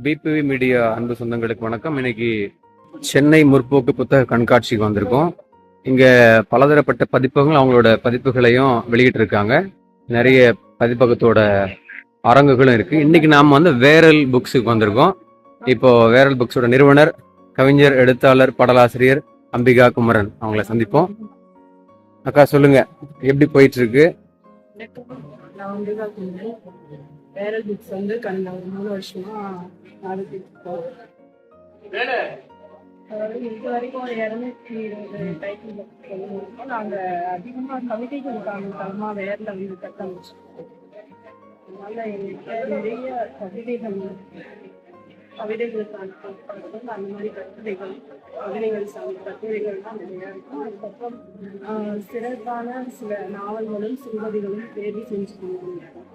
BBV media அன்பு சொந்தங்களுக்கு வணக்கம். இன்னைக்கு சென்னை முற்போக்கு புத்தக கண்காட்சிக்கு வந்திருக்கோம். இங்க பலதரப்பட்ட பதிப்பகங்கள் அவங்களோட பதிப்புகளையும் வெளியிட்டு இருக்காங்க. நிறைய பதிப்பகத்தோட அரங்குகளும் இருக்கு. இன்னைக்கு நாம வந்து வேரல் புக்ஸுக்கு வந்திருக்கோம். இப்போ வேரல் புக்ஸோட நிறுவனர், கவிஞர், எழுத்தாளர், பாடலாசிரியர் அம்பிகா குமரன் அவங்கள சந்திப்போம். அக்கா சொல்லுங்க, எப்படி போயிட்டு இருக்கு? நான் அம்பிகா குமரன். வேரல் புக்ஸ் வந்து கடந்த ஒரு 3 வருஷமா நடத்திட்டு இருக்கோம். அதாவது இது வரைக்கும் ஒரு 220 டைட்டில் புக்ஸ் எழுதிருக்கோம். நாங்கள் அதிகமாக கவிதைகளுக்கான தளமாக வேரில் வந்து கட்டமைச்சிருக்கோம். அதனால எங்களுக்கு நிறைய கவிதைகளுக்கான புத்தகங்கள், அந்த மாதிரி கவிதைகள் சார்ந்த கட்டுரைகள்லாம் நிறையா இருக்கும். அதுக்கப்புறம் சிறப்பான சில நாவல்களும் சிறுகதைகளும் தேர்வு செஞ்சு கொண்டிருக்கோம்.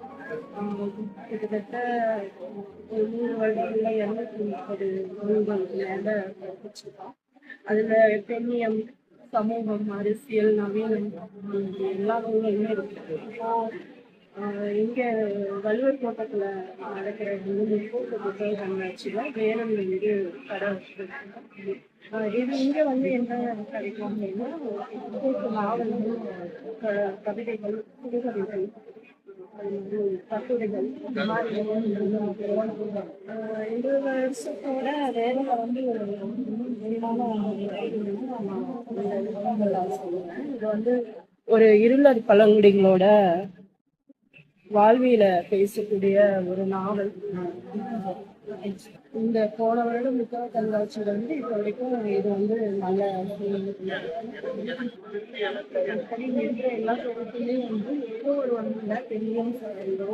கிட்டத்தட்ட ஒரு 100 வருடங்களில் 230 நூல்கள் மேலே படிச்சிருக்கோம். அதில் பெண்ணியம், சமூகம், அரசியல், நவீனம் எல்லா நூல்களுமே இருக்குது. இங்கே வள்ளுவர் தோட்டத்தில் நடக்கிற முற்போக்கு புத்தக கண்காட்சியில் வேரல் வந்து கடை வச்சுருக்காங்க. இது இங்கே வந்து என்ன கிடைக்கும் அப்படின்னா முற்போக்கு நாவல்கள், கவிதைகள், சிறுகதைகள், கட்டுரைகள், இந்த மாதிரி இந்த வருஷத்தோட வேலையில வந்து ஒரு முக்கியமான சொல்லுவேன். இது வந்து ஒரு இருளர் பழங்குடிகளோட வாழ்வியல பேசக்கூடிய ஒரு நாவல். இந்த போன வருடம் புத்தக கண்காட்சியில வந்து இப்போ வரைக்கும் இது வந்து நல்ல இருக்கிற எல்லா பொருட்களுமே வந்து ஏதோ ஒரு வகையில பெண்ணியம் சார்ந்தோ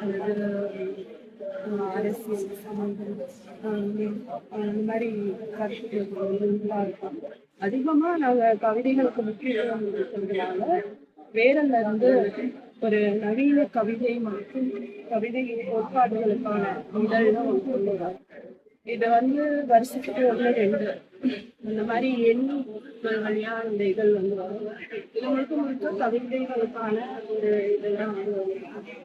அல்லது அரசியல் சமூகம் இந்த மாதிரி கருத்துக்கள் இருக்கும். அதிகமா நாங்க கவிதைகளுக்கு முக்கியத்துவம் கொடுக்கறதுனால வேரல்ல இருந்து ஒரு நவீன கவிதை மற்றும் கவிதை கோட்பாடுகளுக்கான இதழ்தான் கொண்டு வரோம். இதை வந்து வருஷத்துக்கு 1-2 இந்த மாதிரி வழியா இந்த இதழ் வந்து வரும். இது முழுக்க கவிதைகளுக்கான ஒரு இதெல்லாம் வந்து